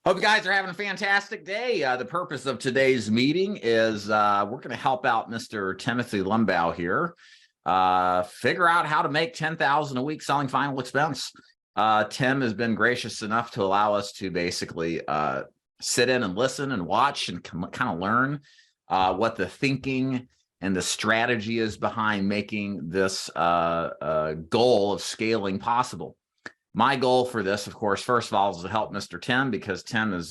Hope you guys are having a fantastic day. The purpose of today's meeting is we're going to help out Mr. Timothy Lumbaugh here figure out how to make $10,000 a week selling final expense. Tim has been gracious enough to allow us to basically sit in and listen and watch and kind of learn what the thinking and the strategy is behind making this goal of scaling possible. My goal for this, of course, first of all, is to help Mr. Tim, because Tim has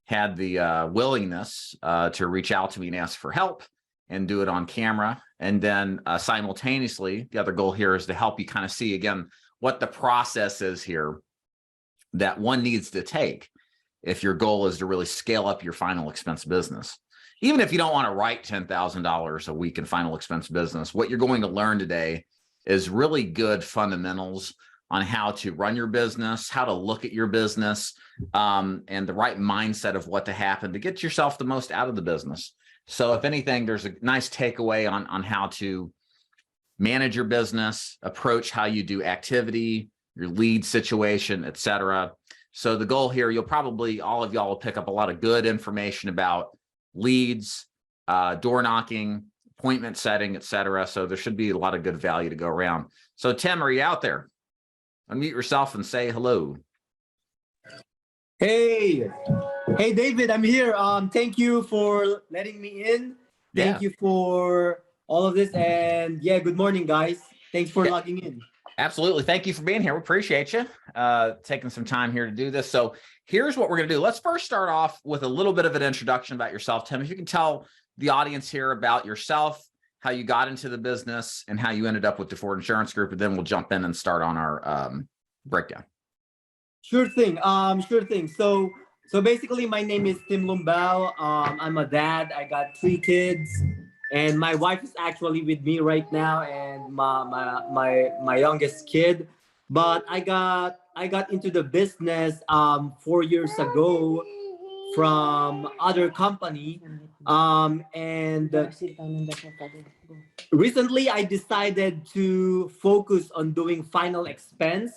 had the willingness to reach out to me and ask for help and do it on camera. And then simultaneously, the other goal here is to help you kind of see, again, what the process is here that one needs to take if your goal is to really scale up your final expense business. Even if you don't want to write $10,000 a week in final expense business, what you're going to learn today is really good fundamentals on how to run your business, how to look at your business, and the right mindset of what to happen to get yourself the most out of the business. So if anything, there's a nice takeaway on how to manage your business, approach how you do activity, your lead situation, etc. So the goal here, you'll probably, all of y'all will pick up a lot of good information about leads, door knocking, appointment setting, etc. So there should be a lot of good value to go around. So Tim, are you out there? Unmute yourself and say hello. Hey David, I'm here. Thank you for letting me in. Thank you for all of this, and good morning, guys. Thanks for logging in. Absolutely. Thank you for being here. We appreciate you taking some time here to do this. So here's what we're going to do. Let's first start off with a little bit of an introduction about yourself, Tim. If you can tell the audience here about yourself, how you got into the business, and how you ended up with the Ford Insurance Group, and then we'll jump in and start on our breakdown. Sure thing. So basically, my name is Tim Lumbaugh. I'm a dad. I got 3 kids, and my wife is actually with me right now, and my youngest kid. But I got into the business 4 years ago from other company, and recently I decided to focus on doing final expense,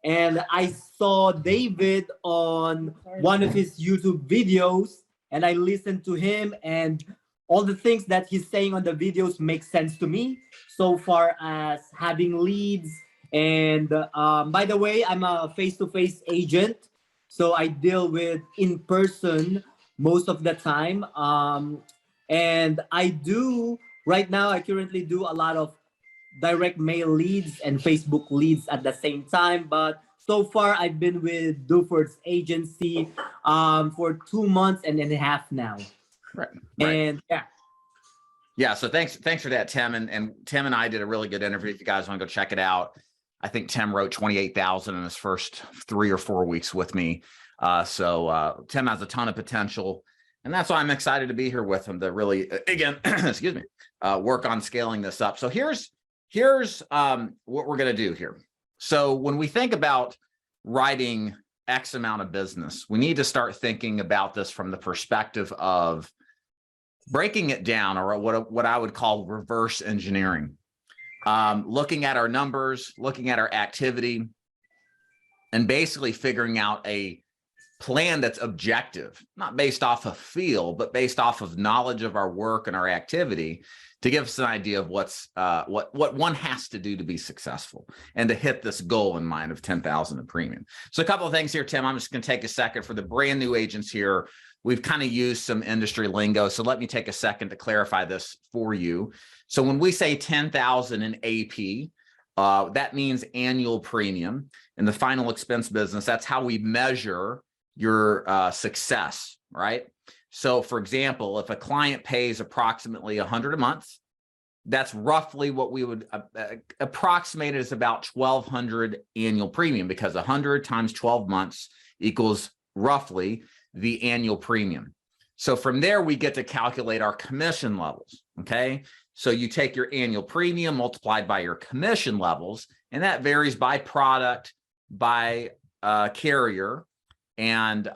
and I saw David on one of his YouTube videos, and I listened to him, and all the things that he's saying on the videos make sense to me so far as having leads. And by the way, I'm a face-to-face agent, so I deal with in person most of the time. And I currently do a lot of direct mail leads and Facebook leads at the same time. But so far, I've been with Duford's agency for 2 months and a half now. Right. And yeah. So thanks for that, Tim. And Tim and I did a really good interview. If you guys want to go check it out, I think Tim wrote 28,000 in his first 3 or 4 weeks with me. So Tim has a ton of potential, and that's why I'm excited to be here with him to really, again, excuse me, work on scaling this up. So here's what we're going to do here. So when we think about writing X amount of business, we need to start thinking about this from the perspective of breaking it down, or what I would call reverse engineering. Looking at our numbers, looking at our activity, and basically figuring out a plan that's objective, not based off of feel, but based off of knowledge of our work and our activity, to give us an idea of what one has to do to be successful and to hit this goal in mind of 10,000 in premium. So a couple of things here, Tim. I'm just going to take a second for the brand new agents here. We've kind of used some industry lingo, so let me take a second to clarify this for you. So when we say 10,000 in AP, that means annual premium. In the final expense business, that's how we measure your success, right? So for example, if a client pays approximately $100 a month, that's roughly what we would approximate as about $1,200 annual premium, because 100 times 12 months equals roughly the annual premium. So from there, we get to calculate our commission levels, okay? So you take your annual premium multiplied by your commission levels, and that varies by product, by carrier, and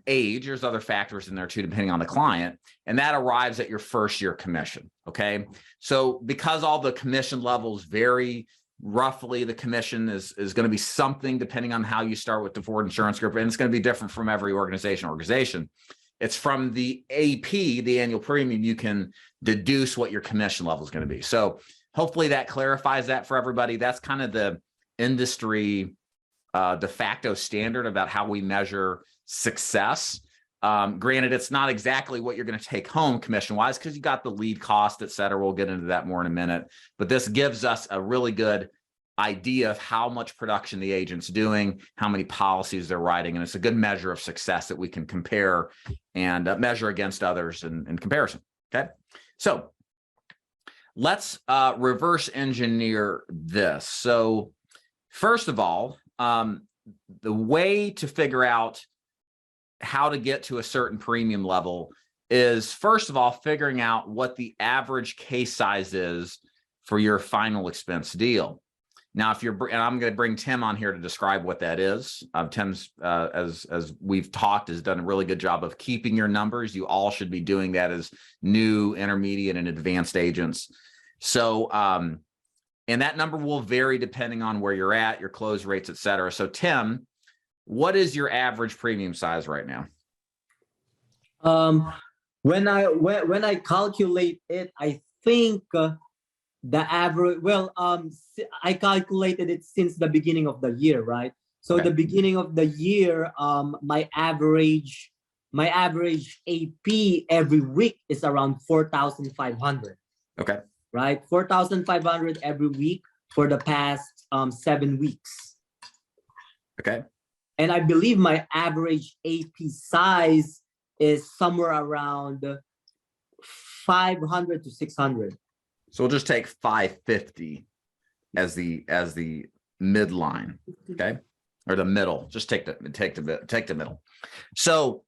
age. There's other factors in there too, depending on the client, and that arrives at your first year commission, okay? So because all the commission levels vary roughly the commission is going to be something depending on how you start with the Ford Insurance Group, and it's going to be different from every organization. It's from the AP, the annual premium, you can deduce what your commission level is going to be. So hopefully that clarifies that for everybody. That's kind of the industry de facto standard about how we measure success. Granted, it's not exactly what you're going to take home commission wise, because you got the lead cost, et cetera. We'll get into that more in a minute, but this gives us a really good idea of how much production the agent's doing, how many policies they're writing. And it's a good measure of success that we can compare and measure against others in comparison. Okay. So let's reverse engineer this. So first of all, the way to figure out how to get to a certain premium level is, first of all, figuring out what the average case size is for your final expense deal. Now, if you're, and I'm going to bring Tim on here to describe what that is. Tim's, as we've talked, has done a really good job of keeping your numbers. You all should be doing that as new, intermediate, and advanced agents. So, and that number will vary depending on where you're at, your close rates, et cetera. So, Tim, what is your average premium size right now? When I calculate it, I think the average, well, I calculated it since the beginning of the year, right? So Okay. the beginning of the year, my average AP every week is around 4,500. Okay. Right, 4,500 every week for the past 7 weeks. Okay. And I believe my average AP size is somewhere around 500 to 600. So we'll just take 550 as the midline, okay, or the middle. Just take the middle. So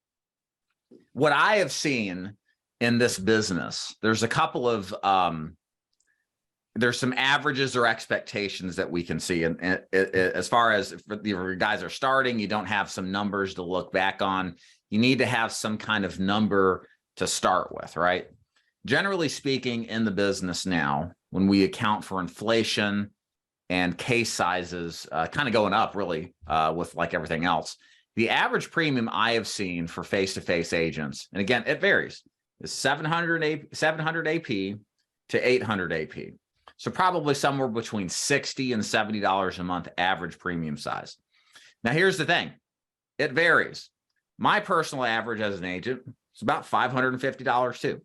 what I have seen in this business, there's a couple of there's some averages or expectations that we can see, and as far as if your guys are starting, you don't have some numbers to look back on. You need to have some kind of number to start with, right? Generally speaking, in the business now, when we account for inflation and case sizes kind of going up really with like everything else, the average premium I have seen for face-to-face agents, and again, it varies, is 700 AP to 800 AP. So probably somewhere between $60 and $70 a month average premium size. Now, here's the thing. It varies. My personal average as an agent is about $550 too.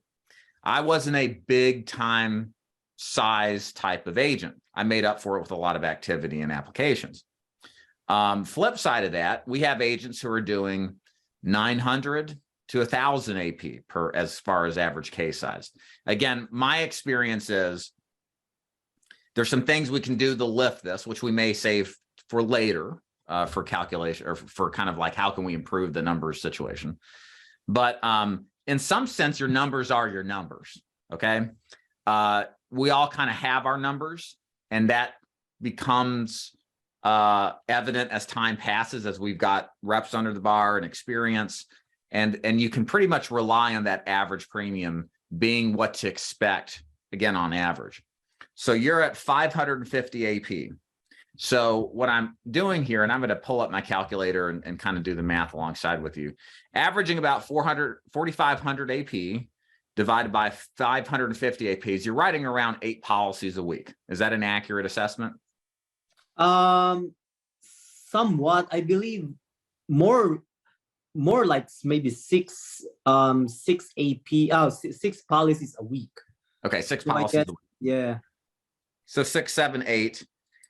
I wasn't a big time size type of agent. I made up for it with a lot of activity and applications. Flip side of that, we have agents who are doing 900 to 1,000 AP per, as far as average case size. Again, my experience is there's some things we can do to lift this, which we may save for later for calculation or for kind of like how can we improve the numbers situation. But in some sense, your numbers are your numbers, okay? We all kind of have our numbers, and that becomes evident as time passes, as we've got reps under the bar and experience, and you can pretty much rely on that average premium being what to expect, again, on average. So you're at 550 AP. So what I'm doing here, and I'm going to pull up my calculator and kind of do the math alongside with you, averaging about 4,500 AP divided by 550 APs, you're writing around 8 policies a week. Is that an accurate assessment? Somewhat. I believe more like maybe 6 AP, 6 policies a week. Okay, 6 So policies a week. Yeah. So 6, 7, 8.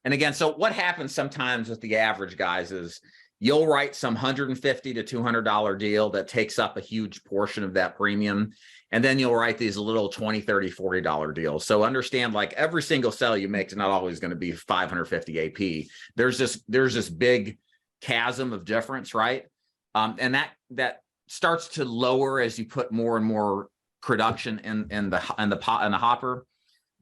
And again, so what happens sometimes with the average guys is you'll write some $150 to $200 deal that takes up a huge portion of that premium. And then you'll write these little $20, $30, $40 deals. So understand, like, every single sale you make is not always going to be 550 AP. There's this big chasm of difference, right? And that starts to lower as you put more and more production in the hopper.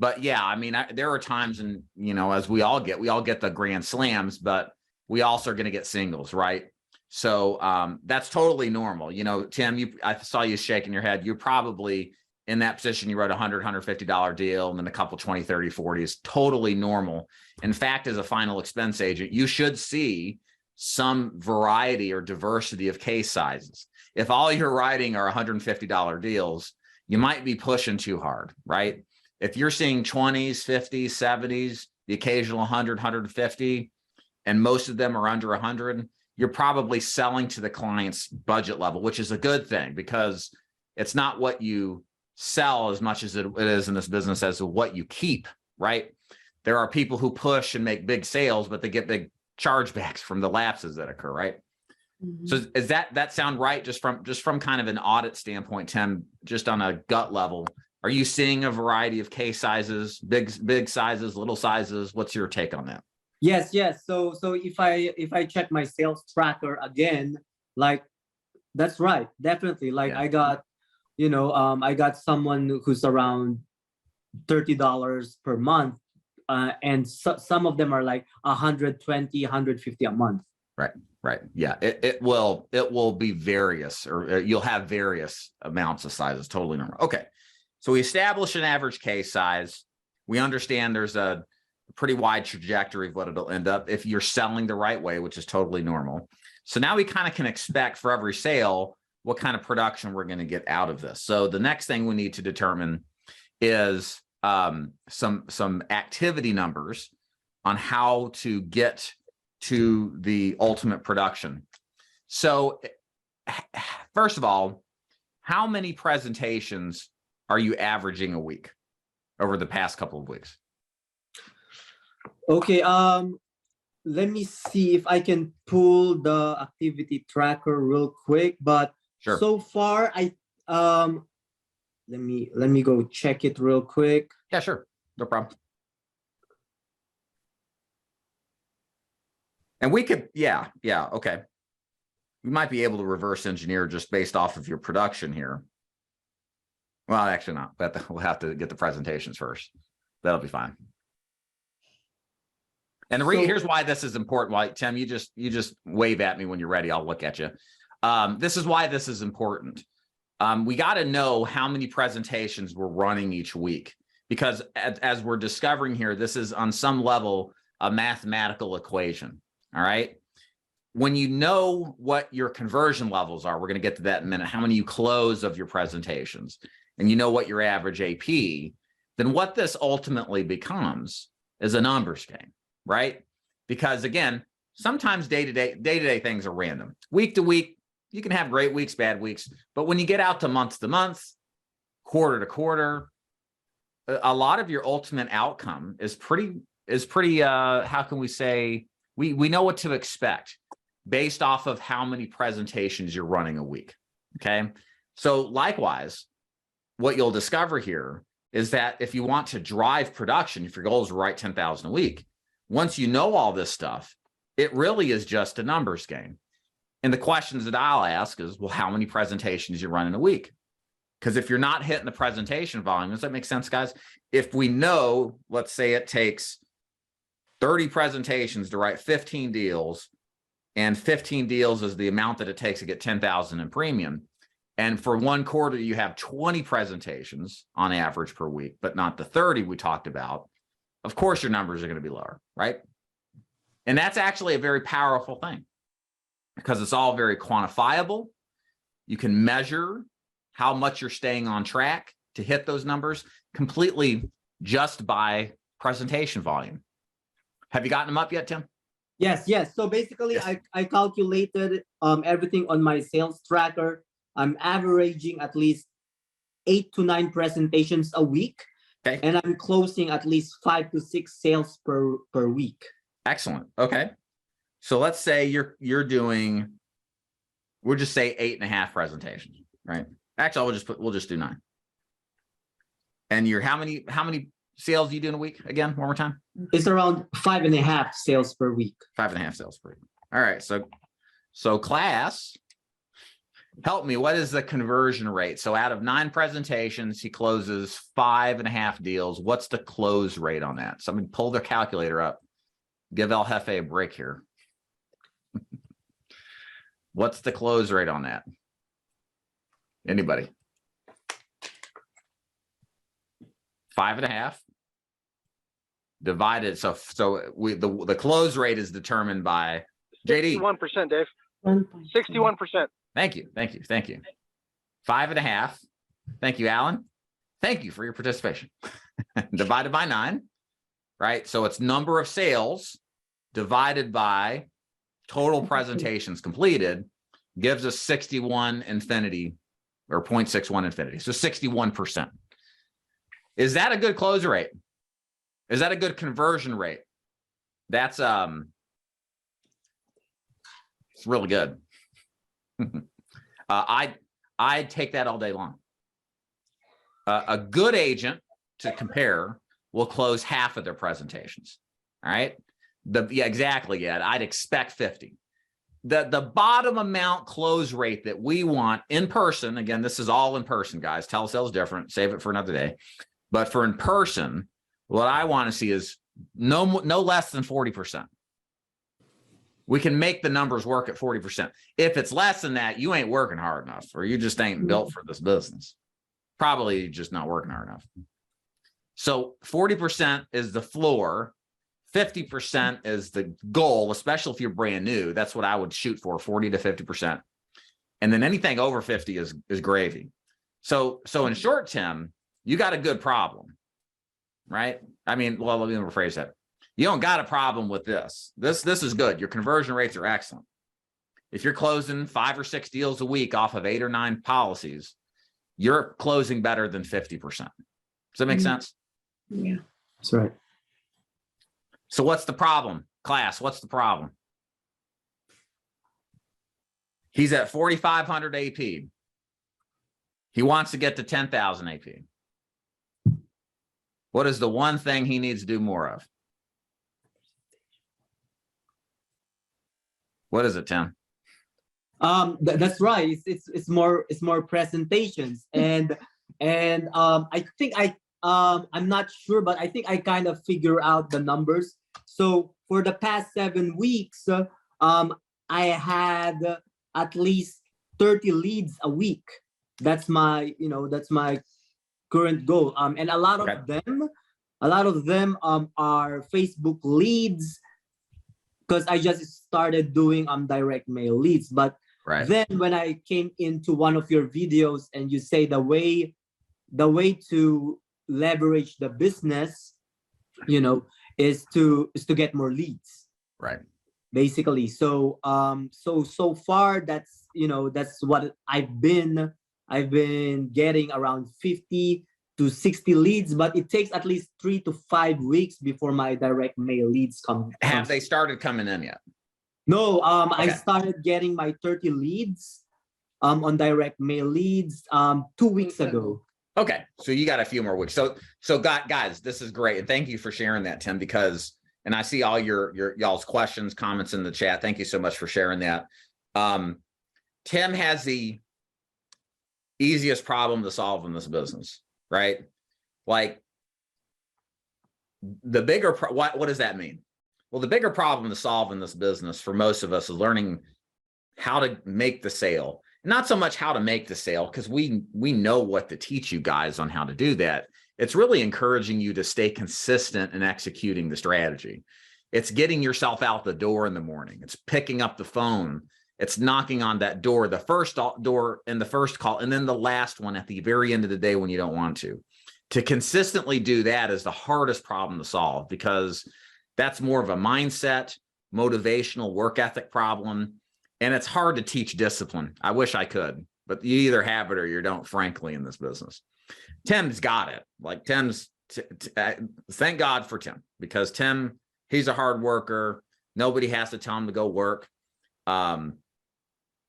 But yeah, I mean, there are times, and as we all get the grand slams, but we also are going to get singles, right? So that's totally normal. Tim, I saw you shaking your head. You're probably in that position, you wrote $100, $150 deal, and then a couple 20, 30, 40 is totally normal. In fact, as a final expense agent, you should see some variety or diversity of case sizes. If all you're writing are $150 deals, you might be pushing too hard, right? If you're seeing 20s, 50s, 70s, the occasional 100, 150, and most of them are under 100, you're probably selling to the client's budget level, which is a good thing because it's not what you sell as much as it is in this business as what you keep, right? There are people who push and make big sales, but they get big chargebacks from the lapses that occur, right? Mm-hmm. So is that sound right? Just from kind of an audit standpoint, Tim, just on a gut level, are you seeing a variety of case sizes, big sizes, little sizes? What's your take on that? Yes. So if I check my sales tracker again, like that's right, definitely. Like yeah. I got someone who's around $30 per month, and some of them are like 120, 150 a month. Right. Yeah, it will be various, or you'll have various amounts of sizes. Totally normal. Okay, so we establish an average case size. We understand there's a pretty wide trajectory of what it'll end up if you're selling the right way, which is totally normal. So now we kind of can expect for every sale what kind of production we're going to get out of this. So the next thing we need to determine is some activity numbers on how to get to the ultimate production. So first of all, how many presentations are you averaging a week over the past couple of weeks? Okay, let me see if I can pull the activity tracker real quick, but sure. So far let me go check it real quick. Yeah, sure. No problem. And we could, yeah, okay. We might be able to reverse engineer just based off of your production here. Well, actually not, but we'll have to get the presentations first. That'll be fine. And here's why this is important. Why, Tim, you just wave at me when you're ready. I'll look at you. This is why this is important. We got to know how many presentations we're running each week, because as we're discovering here, this is on some level a mathematical equation. All right. When you know what your conversion levels are, we're going to get to that in a minute, how many you close of your presentations, and you know what your average AP, then what this ultimately becomes is a numbers game, right? Because again, sometimes day-to-day things are random. Week to week, you can have great weeks, bad weeks, but when you get out to month, quarter to quarter, a lot of your ultimate outcome is pretty, how can we say, we know what to expect based off of how many presentations you're running a week, okay? So likewise, what you'll discover here is that if you want to drive production, if your goal is to write 10,000 a week, once you know all this stuff, it really is just a numbers game. And the questions that I'll ask is, well, how many presentations you run in a week? Because if you're not hitting the presentation volume, does that make sense, guys? If we know, let's say it takes 30 presentations to write 15 deals, and 15 deals is the amount that it takes to get 10,000 in premium. And for one quarter, you have 20 presentations on average per week, but not the 30 we talked about. Of course, your numbers are going to be lower, right? And that's actually a very powerful thing because it's all very quantifiable. You can measure how much you're staying on track to hit those numbers completely just by presentation volume. Have you gotten them up yet, Tim? Yes. So basically, yes. I calculated everything on my sales tracker. I'm averaging at least 8 to 9 presentations a week. Okay. And I'm closing at least 5 to 6 sales per week. Excellent. Okay. So let's say you're doing, we'll just say 8.5 presentations, right? Actually, we'll just do 9. And you're how many sales do you do in a week again? One more time. It's around 5.5 sales per week. 5.5 sales per week. All right. So class, help me. What is the conversion rate? So out of 9 presentations, he closes 5.5 deals. What's the close rate on that? Somebody pull their calculator up. Give El Jefe a break here. What's the close rate on that? Anybody? 5.5 divided. So the close rate is determined by JD. 61%, Dave. 61%. Thank you. 5.5. Thank you, Alan. Thank you for your participation. Divided by 9, right? So it's number of sales divided by total presentations completed gives us 61 infinity or 0.61 infinity. So 61%. Is that a good close rate? Is that a good conversion rate? That's it's really good. I'd take that all day long. A good agent, to compare, will close half of their presentations. All right. Yeah, exactly. Yeah, I'd expect 50. The bottom amount close rate that we want in person. Again, this is all in person, guys. Telesales different. Save it for another day. But for in person, what I want to see is no less than 40%. We can make the numbers work at 40%. If it's less than that, you ain't working hard enough, or you just ain't built for this business. Probably just not working hard enough. So 40% is the floor. 50% is the goal, especially if you're brand new. That's what I would shoot for, 40 to 50%. And then anything over 50 is gravy. So in short, Tim, you got a good problem, right? I mean, well, let me rephrase that. You don't got a problem with this. This is good. Your conversion rates are excellent. If you're closing 5 or 6 deals a week off of 8 or 9 policies, you're closing better than 50%. Does that make sense? Yeah, that's right. So what's the problem? Class, what's the problem? He's at 4,500 AP. He wants to get to 10,000 AP. What is the one thing he needs to do more of? What is it, Tim? That's right. It's more presentations, and I think I'm not sure, but I think I kind of figure out the numbers. So for the past 7 weeks, I had at least 30 leads a week. That's my current goal. And a lot of them are Facebook leads, because I just started doing direct mail leads. But then when I came into one of your videos and you say the way to leverage the business, is to get more leads. Right. Basically. So so far that's what I've been getting, around 50 to 60 leads, but it takes at least 3 to 5 weeks before my direct mail leads come. Have they started coming in yet? No, I started getting my 30 leads on direct mail leads 2 weeks ago. Okay, so you got a few more weeks. So guys, this is great, and thank you for sharing that, Tim, because, and I see all y'all's questions, comments in the chat. Thank you so much for sharing that. Tim has the easiest problem to solve in this business, right? Like the bigger, what does that mean? Well, the bigger problem to solve in this business for most of us is learning how to make the sale. Not so much how to make the sale, because we know what to teach you guys on how to do that. It's really encouraging you to stay consistent in executing the strategy. It's getting yourself out the door in the morning. It's picking up the phone. It's knocking on that door, the first door in the first call, and then the last one at the very end of the day when you don't want to. To consistently do that is the hardest problem to solve, because that's more of a mindset, motivational, work ethic problem. And it's hard to teach discipline. I wish I could, but you either have it or you don't, frankly, in this business. Tim's got it. Like Tim's, thank God for Tim, because Tim, he's a hard worker. Nobody has to tell him to go work.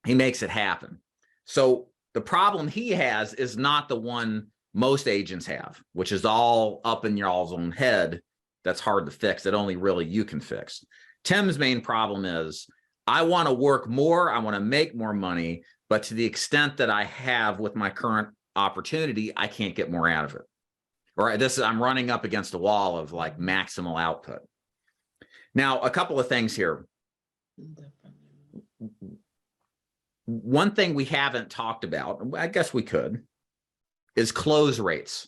He makes it happen. So the problem he has is not the one most agents have, which is all up in y'all's own head. That's hard to fix, that only really you can fix. Tim's main problem is, I want to work more, I want to make more money, but to the extent that I have with my current opportunity, I can't get more out of it. Or I'm running up against a wall of like maximal output. Now, a couple of things here. One thing we haven't talked about, I guess we could, is close rates.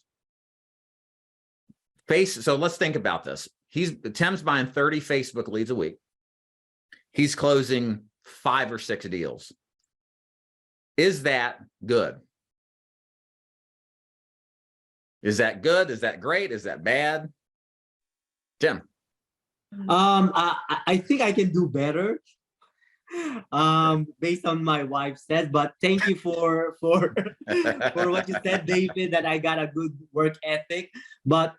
So let's think about this. Tim's buying 30 Facebook leads a week. He's closing 5 or 6 deals. Is that good? Is that good? Is that great? Is that bad? Tim. I think I can do better. Based on my wife said, but thank you for for what you said, David, that I got a good work ethic. But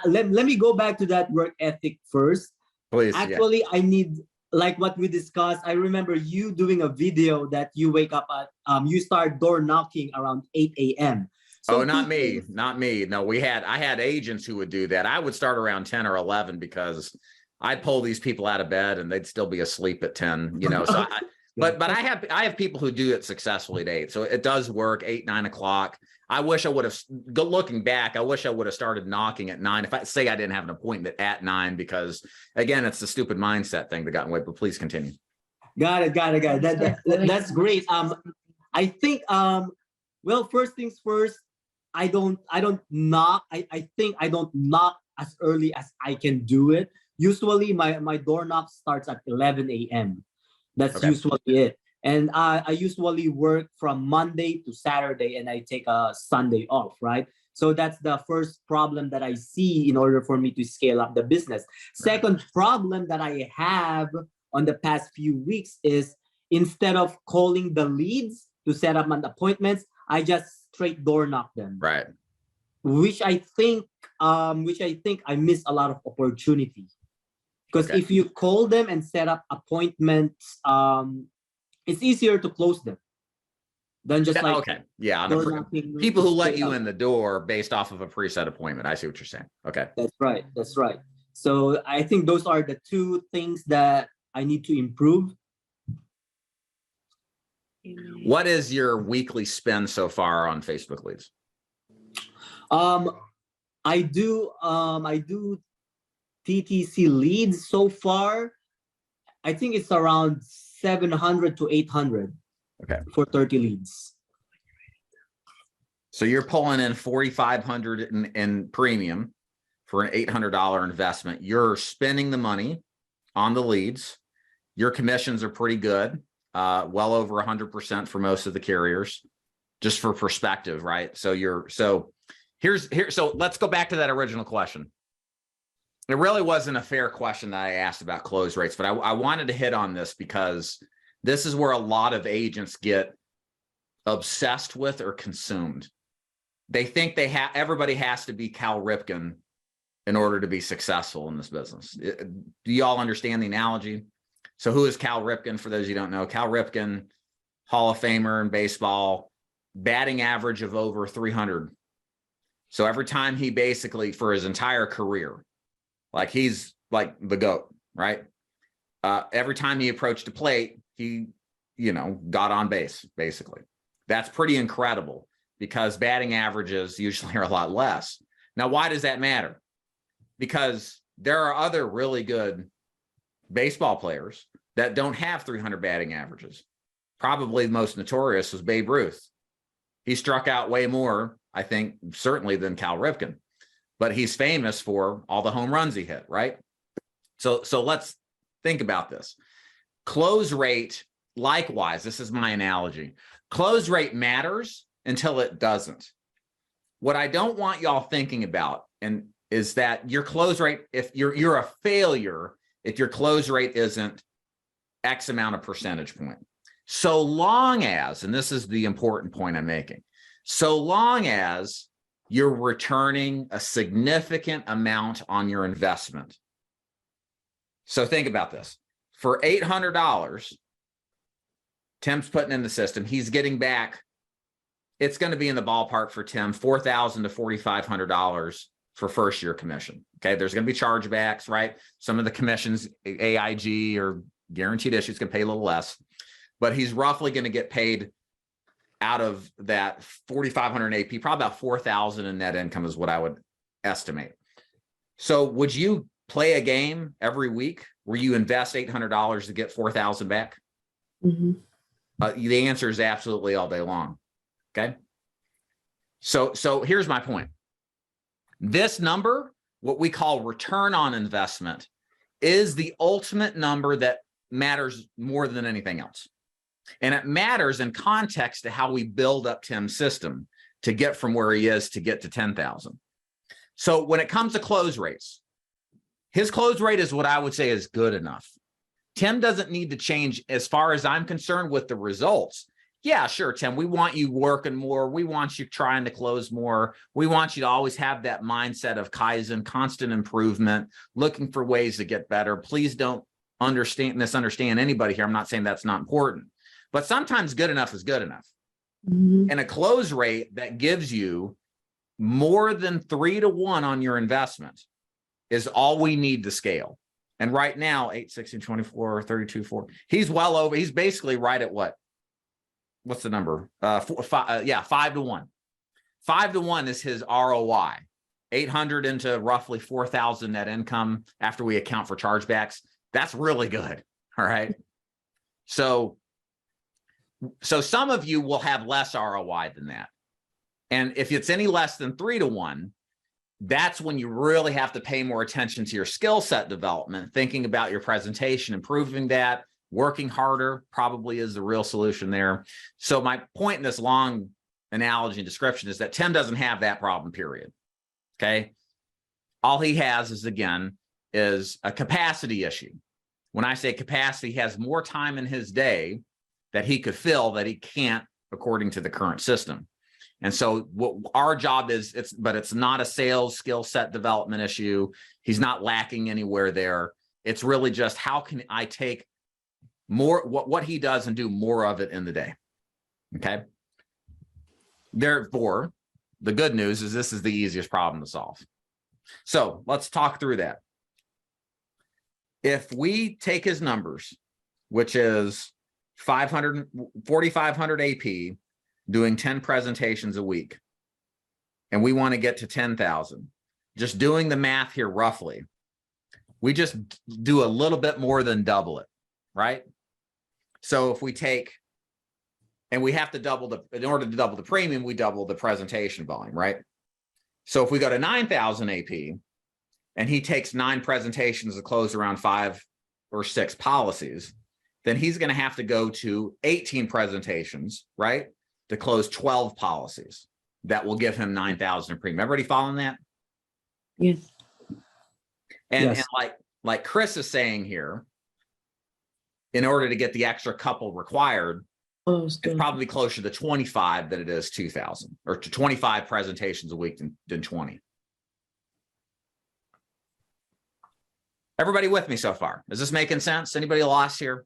let me go back to that work ethic first. Please. Actually, I need, like what we discussed, I remember you doing a video that you wake up at, you start door knocking around 8 a.m. So not me. No, I had agents who would do that. I would start around 10 or 11 because I'd pull these people out of bed and they'd still be asleep at 10, you know. So but I have people who do it successfully at 8. So it does work, 8, 9 o'clock. I wish I would have, looking back, I wish I would have started knocking at 9. If I say I didn't have an appointment at 9, because again, it's the stupid mindset thing that got in the way, but please continue. Got it. That's great. I think, well, first things first, I don't knock. I think I don't knock as early as I can do it. Usually my door knock starts at 11 a.m. That's usually it. And I usually work from Monday to Saturday and I take a Sunday off, right? So that's the first problem that I see in order for me to scale up the business. Second problem that I have on the past few weeks is, instead of calling the leads to set up an appointments, I just straight door knock them. Right. Which I think I miss a lot of opportunity. Because if you call them and set up appointments, it's easier to close them than just people who let you in the door based off of a preset appointment. I see what you're saying. Okay. That's right. So I think those are the 2 things that I need to improve. What is your weekly spend so far on Facebook leads? I do TTC leads so far. I think it's around 700 to 800 for 30 leads. So you're pulling in 4,500 in premium for an $800 investment. You're spending the money on the leads. Your commissions are pretty good, well over 100% for most of the carriers, just for perspective, right? So so let's go back to that original question. It really wasn't a fair question that I asked about close rates, but I wanted to hit on this because this is where a lot of agents get obsessed with or consumed. They think everybody has to be Cal Ripken in order to be successful in this business. Do you all understand the analogy? So who is Cal Ripken? For those of you who don't know, Cal Ripken, Hall of Famer in baseball, batting average of over 300. So every time he basically, for his entire career, like he's like the GOAT, right? Every time he approached a plate, he, got on base, basically. That's pretty incredible because batting averages usually are a lot less. Now, why does that matter? Because there are other really good baseball players that don't have 300 batting averages. Probably the most notorious was Babe Ruth. He struck out way more, I think, certainly than Cal Ripken. But he's famous for all the home runs he hit, right? So let's think about this. Close rate, likewise, this is my analogy. Close rate matters until it doesn't. What I don't want y'all thinking about is that your close rate, if you're a failure, if your close rate isn't X amount of percentage point. So long as, and this is the important point I'm making, so long as you're returning a significant amount on your investment. So think about this. For $800, Tim's putting in the system, he's getting back, it's going to be in the ballpark for Tim, $4,000 to $4,500 for first year commission. Okay, there's going to be chargebacks, right? Some of the commissions, AIG or guaranteed issues, can pay a little less, but he's roughly going to get paid out of that 4,500 AP, probably about 4,000 in net income is what I would estimate. So would you play a game every week where you invest $800 to get 4,000 back? Mm-hmm. The answer is absolutely all day long. Okay. So here's my point. This number what we call return on investment is the ultimate number that matters more than anything else. And it matters in context to how we build up Tim's system to get from where he is to get to 10,000. So when it comes to close rates, his close rate is what I would say is good enough. Tim doesn't need to change as far as I'm concerned with the results. Yeah, sure, Tim, we want you working more. We want you trying to close more. We want you to always have that mindset of Kaizen, constant improvement, looking for ways to get better. Please don't misunderstand anybody here. I'm not saying that's not important, but sometimes good enough is good enough. And a close rate that gives you more than 3 to 1 on your investment is all we need to scale. And right now, 8, 16, 24, 32, 4, he's well over, he's basically right at what's the number? 5 to 1. 5 to 1 is his ROI. 800 into roughly 4,000 net income after we account for chargebacks. That's really good. All right. So some of you will have less ROI than that. And if it's any less than 3 to 1, that's when you really have to pay more attention to your skill set development, thinking about your presentation, improving that, working harder probably is the real solution there. So my point in this long analogy and description is that Tim doesn't have that problem, period. Okay. All he has is, again, is a capacity issue. When I say capacity, he has more time in his day that he could fill that he can't according to the current system. And so what our job is, it's not a sales skill set development issue. He's not lacking anywhere there. It's really just how can I take more what he does and do more of it in the day. Okay. Therefore, the good news is this is the easiest problem to solve. So let's talk through that. If we take his numbers, which is 4,500 AP, doing 10 presentations a week, and we want to get to 10,000, just doing the math here roughly, we just do a little bit more than double it, right? So if we take, and we have to double in order to double the premium, we double the presentation volume, right? So if we go to 9,000 AP and he takes 9 presentations to close around 5 or 6 policies, then he's going to have to go to 18 presentations, right, to close 12 policies. That will give him 9,000 in premium. Everybody following that? Yes. And like Chris is saying here, in order to get the extra couple required, it's probably closer to 25 than it is 2,000, or to 25 presentations a week than 20. Everybody with me so far? Is this making sense? Anybody lost here?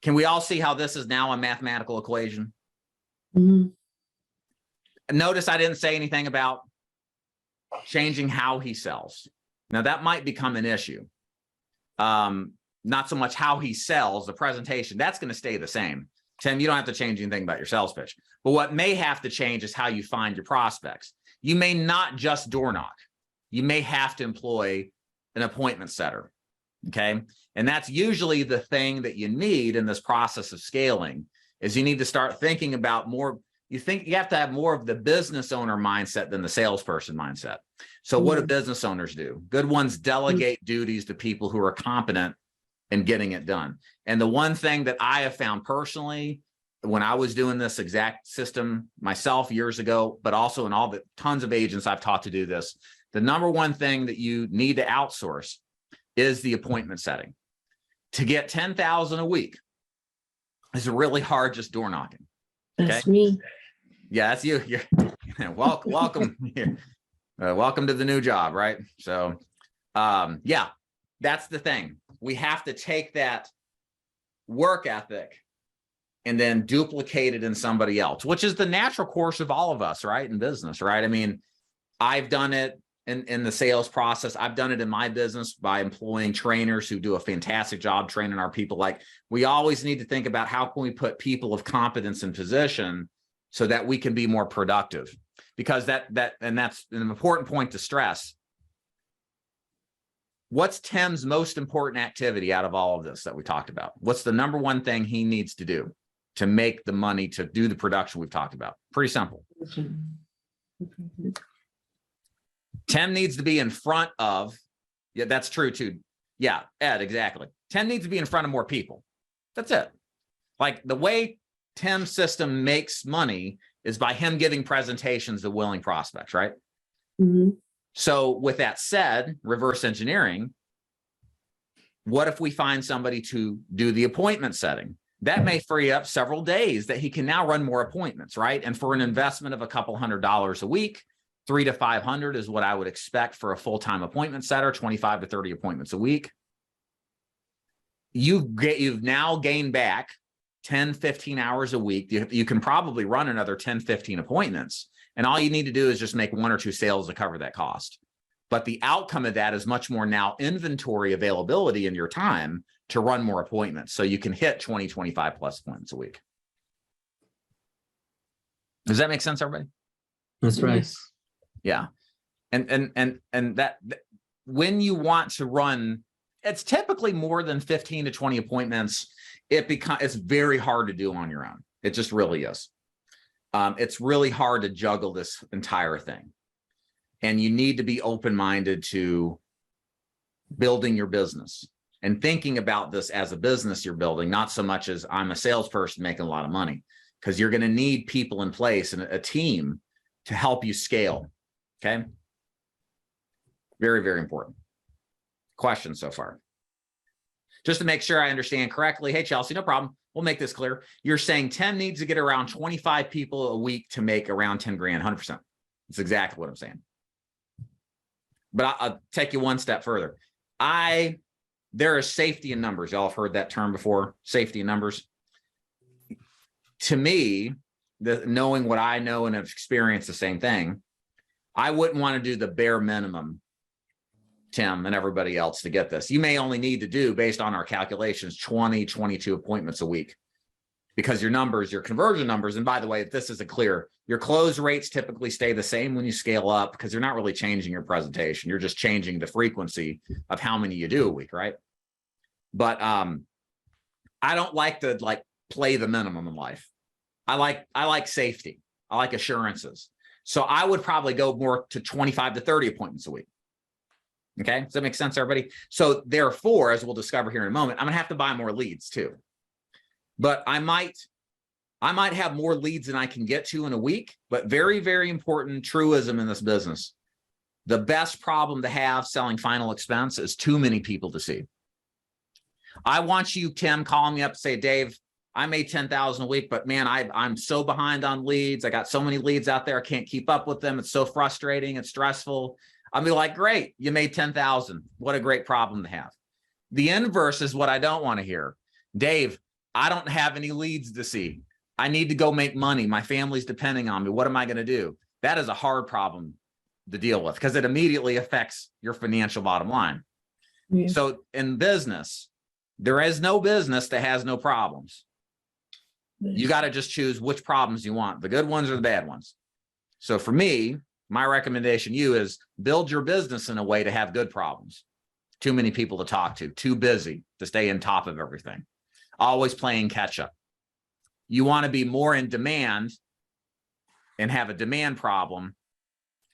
Can we all see how this is now a mathematical equation? Notice I didn't say anything about changing how he sells. Now that might become an issue. Not so much how he sells, the presentation, that's going to stay the same. Tim, you don't have to change anything about your sales pitch. But what may have to change is how you find your prospects. You may not just door knock. You may have to employ an appointment setter. Okay. And that's usually the thing that you need in this process of scaling, is you need to start thinking about more. You have to have more of the business owner mindset than the salesperson mindset. So what do business owners do? Good ones delegate duties to people who are competent in getting it done. And the one thing that I have found personally, when I was doing this exact system myself years ago, but also in all the tons of agents I've taught to do this, the number one thing that you need to outsource is the appointment setting. To get 10,000 a week is really hard just door knocking. Okay? That's me. Yeah, that's you. You're welcome here. Welcome to the new job, right? So, yeah, that's the thing. We have to take that work ethic and then duplicate it in somebody else, which is the natural course of all of us, right? In business, right? I mean, I've done it in the sales process. I've done it in my business by employing trainers who do a fantastic job training our people. Like, we always need to think about how can we put people of competence in position so that we can be more productive, because that's an important point to stress. What's Tim's most important activity out of all of this that we talked about? What's the number one thing he needs to do to make the money, to do the production we've talked about? Pretty simple. Tim needs to be in front of, yeah, that's true too. Yeah, Ed, exactly. Tim needs to be in front of more people. That's it. Like the way Tim's system makes money is by him giving presentations to willing prospects, right? Mm-hmm. So with that said, reverse engineering, what if we find somebody to do the appointment setting? That may free up several days that he can now run more appointments, right? And for an investment of a couple $100 a week, 300 to 500 is what I would expect for a full-time appointment setter, 25 to 30 appointments a week. You've now gained back 10, 15 hours a week. You can probably run another 10, 15 appointments. And all you need to do is just make 1 or 2 sales to cover that cost. But the outcome of that is much more now inventory availability in your time to run more appointments. So you can hit 20, 25 plus appointments a week. Does that make sense, everybody? That's right. Yeah. And that when you want to run, it's typically more than 15 to 20 appointments. It's very hard to do on your own. It just really is. It's really hard to juggle this entire thing. And you need to be open-minded to building your business and thinking about this as a business you're building, not so much as I'm a salesperson making a lot of money, because you're going to need people in place and a team to help you scale. Okay. Very, very important. Questions so far? Just to make sure I understand correctly. Hey, Chelsea, no problem. We'll make this clear. You're saying Tim needs to get around 25 people a week to make around 10 grand, 100%. That's exactly what I'm saying. But I'll take you one step further. There is safety in numbers. Y'all have heard that term before, safety in numbers. To me, knowing what I know and have experienced the same thing, I wouldn't want to do the bare minimum, Tim and everybody else, to get this. You may only need to do, based on our calculations, 20, 22 appointments a week, because your numbers, your conversion numbers, and by the way, if this isn't clear, your close rates typically stay the same when you scale up, because you're not really changing your presentation. You're just changing the frequency of how many you do a week, right? But I don't like to play the minimum in life. I like safety. I like assurances. So I would probably go more to 25 to 30 appointments a week. Okay, does that make sense, everybody? So therefore, as we'll discover here in a moment, I'm gonna have to buy more leads too. But I might have more leads than I can get to in a week, but very, very important truism in this business. The best problem to have selling final expense is too many people to see. I want you, Tim, calling me up and say, Dave, I made 10,000 a week, but man, I'm so behind on leads. I got so many leads out there. I can't keep up with them. It's so frustrating. It's stressful. I'll be like, great, you made 10,000. What a great problem to have. The inverse is what I don't want to hear. Dave, I don't have any leads to see. I need to go make money. My family's depending on me. What am I going to do? That is a hard problem to deal with, because it immediately affects your financial bottom line. Yeah. So in business, there is no business that has no problems. You got to just choose which problems you want, the good ones or the bad ones. So for me, my recommendation to you is build your business in a way to have good problems. Too many people to talk to, too busy to stay on top of everything, always playing catch up. You want to be more in demand and have a demand problem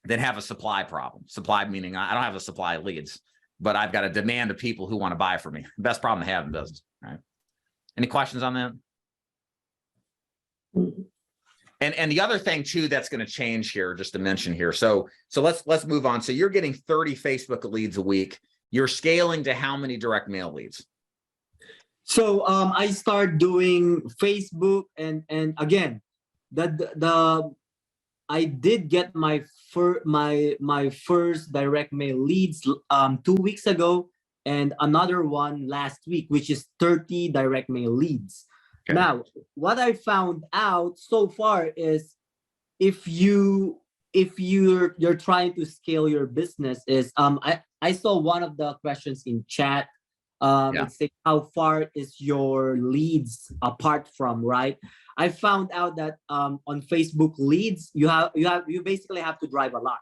than have a supply problem. Supply meaning I don't have a supply of leads, but I've got a demand of people who want to buy from me. Best problem to have in business, right? Any questions on that? And the other thing too that's going to change here, just to mention here. So let's move on. So you're getting 30 Facebook leads a week. You're scaling to how many direct mail leads? So I start doing Facebook, and again, I did get my first direct mail leads 2 weeks ago, and another one last week, which is 30 direct mail leads. Okay. Now, what I found out so far is if you're trying to scale your business is I saw one of the questions in chat. It's saying, how far is your leads apart from, right? I found out that on Facebook leads, you basically have to drive a lot.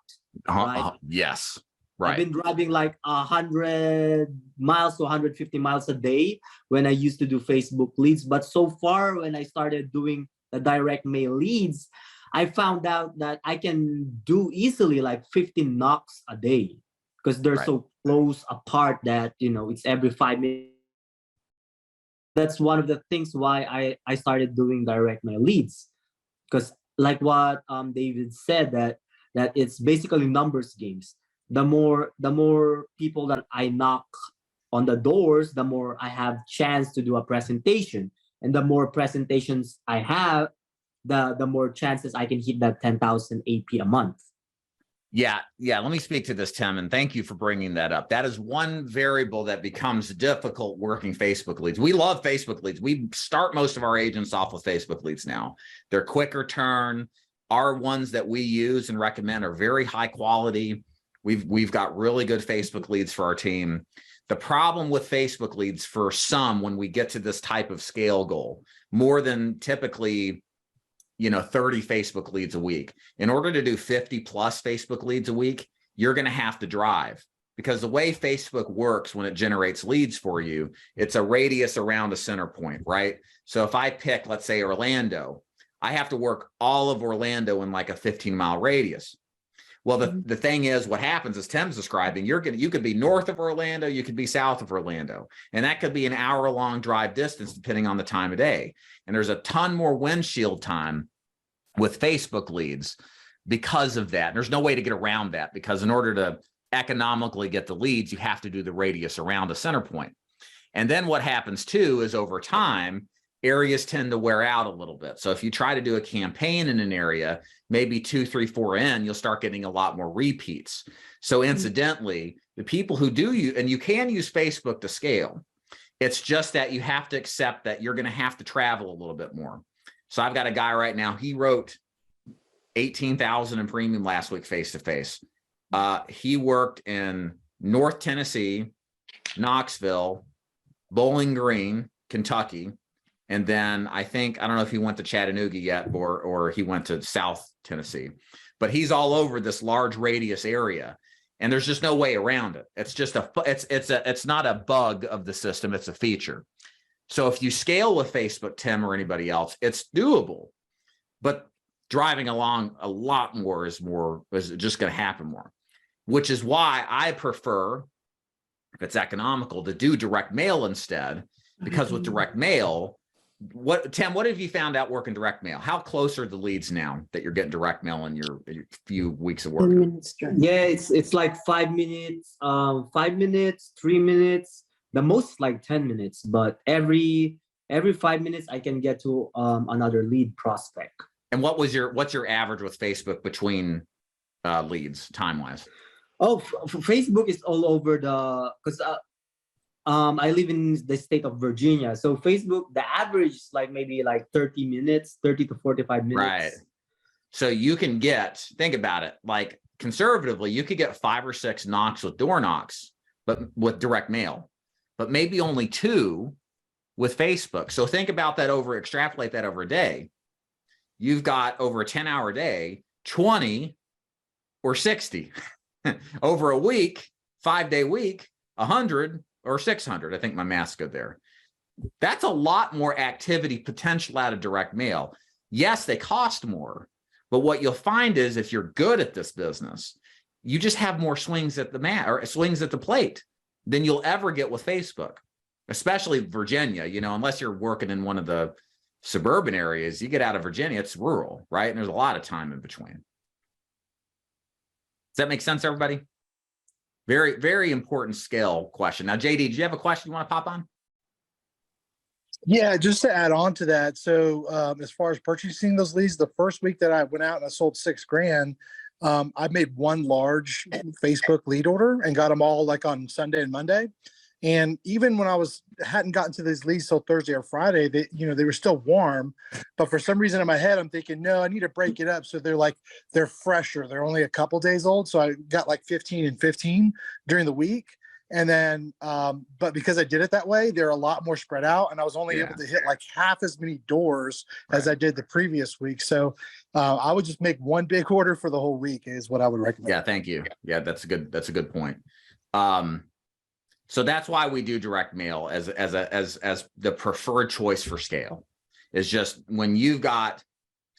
Right? Yes. Right. I've been driving like 100 miles to 150 miles a day when I used to do Facebook leads. But so far, when I started doing the direct mail leads, I found out that I can do easily like 15 knocks a day because they're so close apart that, you know, it's every 5 minutes. That's one of the things why I started doing direct mail leads, because like what David said, that it's basically numbers games. The more people that I knock on the doors, the more I have chance to do a presentation, and the more presentations I have, the more chances I can hit that 10,000 AP a month. Yeah. Let me speak to this, Tim, and thank you for bringing that up. That is one variable that becomes difficult working Facebook leads. We love Facebook leads. We start most of our agents off with Facebook leads now. They're quicker turn. Our ones that we use and recommend are very high quality. We've got really good Facebook leads for our team. The problem with Facebook leads for some, when we get to this type of scale goal, more than typically 30 Facebook leads a week. In order to do 50 plus Facebook leads a week, you're going to have to drive, because the way Facebook works when it generates leads for you, it's a radius around a center point, right? So if I pick, let's say Orlando, I have to work all of Orlando in like a 15-mile radius. Well, the thing is, what happens is Tim's describing, you could be north of Orlando, you could be south of Orlando, and that could be an hour-long drive distance depending on the time of day. And there's a ton more windshield time with Facebook leads because of that. And there's no way to get around that, because in order to economically get the leads, you have to do the radius around a center point. And then what happens too is over time, areas tend to wear out a little bit. So if you try to do a campaign in an area, maybe 2, 3, 4 in, you'll start getting a lot more repeats. So incidentally, the people who do and you can use Facebook to scale, it's just that you have to accept that you're going to have to travel a little bit more. So I've got a guy right now, he wrote 18,000 in premium last week face-to-face. He worked in North Tennessee, Knoxville, Bowling Green, Kentucky. And then I don't know if he went to Chattanooga yet or he went to South Tennessee, but he's all over this large radius area, and there's just no way around it. It's just it's not a bug of the system. It's a feature. So if you scale with Facebook, Tim, or anybody else, it's doable, but driving along a lot more is just going to happen more, which is why I prefer, if it's economical, to do direct mail instead, because with direct mail, Tim, what have you found out working direct mail? How close are the leads now that you're getting direct mail in your few weeks of work? Yeah, it's like 5 minutes, 5 minutes, 3 minutes, the most like 10 minutes, but every 5 minutes I can get to another lead prospect. And what's your average with Facebook between leads time wise? Oh, Facebook is all over because I live in the state of Virginia. So Facebook, the average is like maybe like 30 minutes, 30 to 45 minutes. Right. So you can think about it, like conservatively, you could get 5 or 6 knocks with door knocks, but with direct mail, but maybe only 2 with Facebook. So think about that extrapolate that over a day. You've got over a 10-hour day, 20 or 60 over a week, 5-day week, 100 or 600. I think my math's good there. That's a lot more activity potential out of direct mail. Yes, they cost more, but what you'll find is if you're good at this business, you just have more swings at the plate than you'll ever get with Facebook, especially Virginia. Unless you're working in one of the suburban areas, you get out of Virginia, it's rural, right? And there's a lot of time in between. Does that make sense, everybody? Very, very important scale question. Now, JD, do you have a question you want to pop on? Yeah, just to add on to that. So as far as purchasing those leads, the first week that I went out and I sold $6,000, I made one large Facebook lead order and got them all like on Sunday and Monday. And even when I hadn't gotten to these leads till Thursday or Friday, they were still warm, but for some reason in my head, I'm thinking, no, I need to break it up. So they're fresher. They're only a couple days old. So I got like 15 and 15 during the week. And then, but because I did it that way, they're a lot more spread out, and I was only able to hit like half as many doors as I did the previous week. So I would just make one big order for the whole week is what I would recommend. Yeah. Thank you. Yeah, that's a good point. So that's why we do direct mail as the preferred choice for scale. Is just when you've got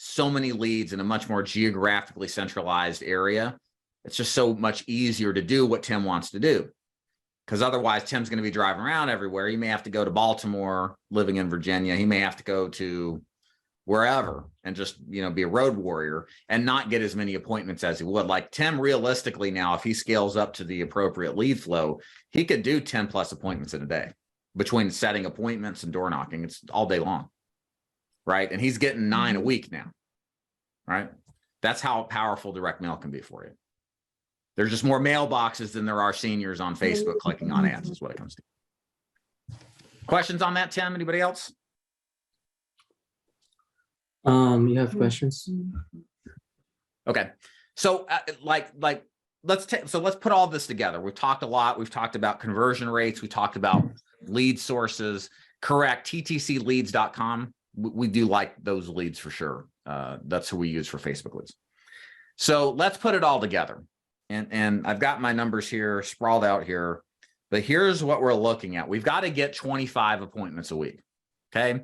so many leads in a much more geographically centralized area, it's just so much easier to do what Tim wants to do. Because otherwise, Tim's going to be driving around everywhere. He may have to go to Baltimore, living in Virginia. He may have to go to wherever and just, be a road warrior and not get as many appointments as he would. Like Tim, realistically now, if he scales up to the appropriate lead flow, he could do 10 plus appointments in a day between setting appointments and door knocking. It's all day long, right? And he's getting 9 a week now, right? That's how powerful direct mail can be for you. There's just more mailboxes than there are seniors on Facebook clicking on ads is what it comes to. Questions on that, Tim? Anybody else? You have questions? Okay. So let's put all this together. We've talked a lot. We've talked about conversion rates. We talked about lead sources. Correct. ttcleads.com. We do like those leads for sure. That's who we use for Facebook leads. So let's put it all together. And I've got my numbers here sprawled out here, but here's what we're looking at. We've got to get 25 appointments a week. Okay.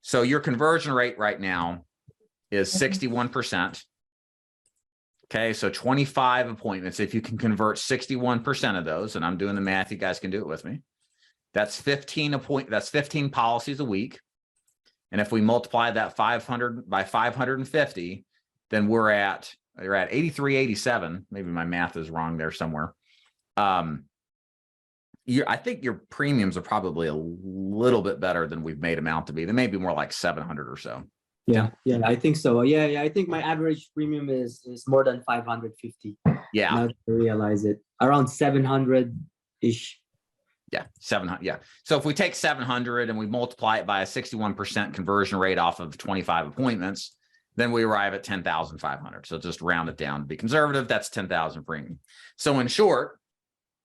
So your conversion rate right now is 61%. Okay. So 25 appointments. If you can convert 61% of those, and I'm doing the math, you guys can do it with me. That's 15 policies a week. And if we multiply that 500 by 550, then you're at 83, 87. Maybe my math is wrong there somewhere. I think your premiums are probably a little bit better than we've made them out to be. They may be more like 700 or so. Yeah, I think so. Yeah, I think my average premium is more than 550. Yeah. Now that I realize it, around 700-ish. Yeah, 700. Yeah. So if we take 700 and we multiply it by a 61% conversion rate off of 25 appointments, then we arrive at 10,500. So just round it down to be conservative. That's 10,000 premium. So in short,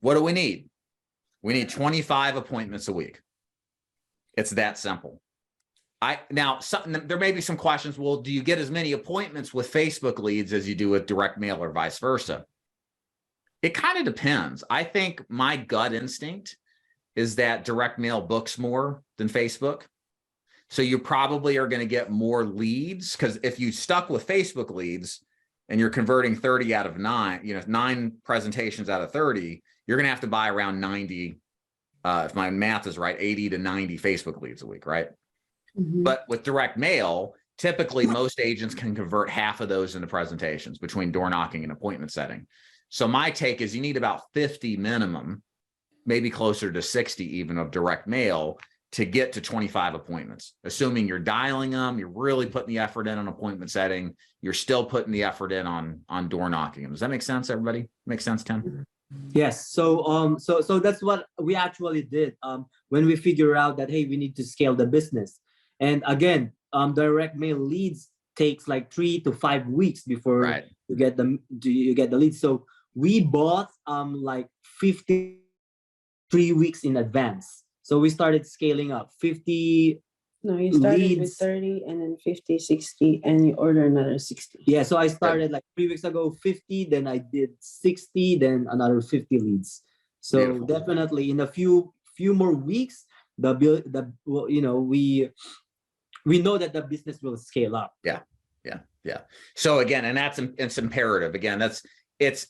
what do we need? We need 25 appointments a week. It's that simple. There may be some questions. Well, do you get as many appointments with Facebook leads as you do with direct mail or vice versa? It kind of depends. I think my gut instinct is that direct mail books more than Facebook. So you probably are going to get more leads, because if you stuck with Facebook leads and you're converting 30 out of 9, 9 presentations out of 30, you're going to have to buy around 90, if my math is right, 80 to 90 Facebook leads a week, right? Mm-hmm. But with direct mail, typically most agents can convert half of those into presentations between door knocking and appointment setting. So my take is you need about 50 minimum, maybe closer to 60 even, of direct mail to get to 25 appointments, assuming you're dialing them, you're really putting the effort in on appointment setting, you're still putting the effort in on door knocking. Does that make sense, everybody? Make sense, Tim? Yes. So that's what we actually did when we figure out that, hey, we need to scale the business. And again, direct mail leads takes like 3 to 5 weeks before you get the leads. So we bought like 53 weeks in advance. So we started scaling up 50. No, you started leads. With 30 and then 50, 60, and you order another 60. Yeah, so I started like 3 weeks ago, 50, then I did 60, then another 50 leads. So beautiful. Definitely in a few more weeks, we know that the business will scale up. Yeah. So again, and it's imperative. Again, it's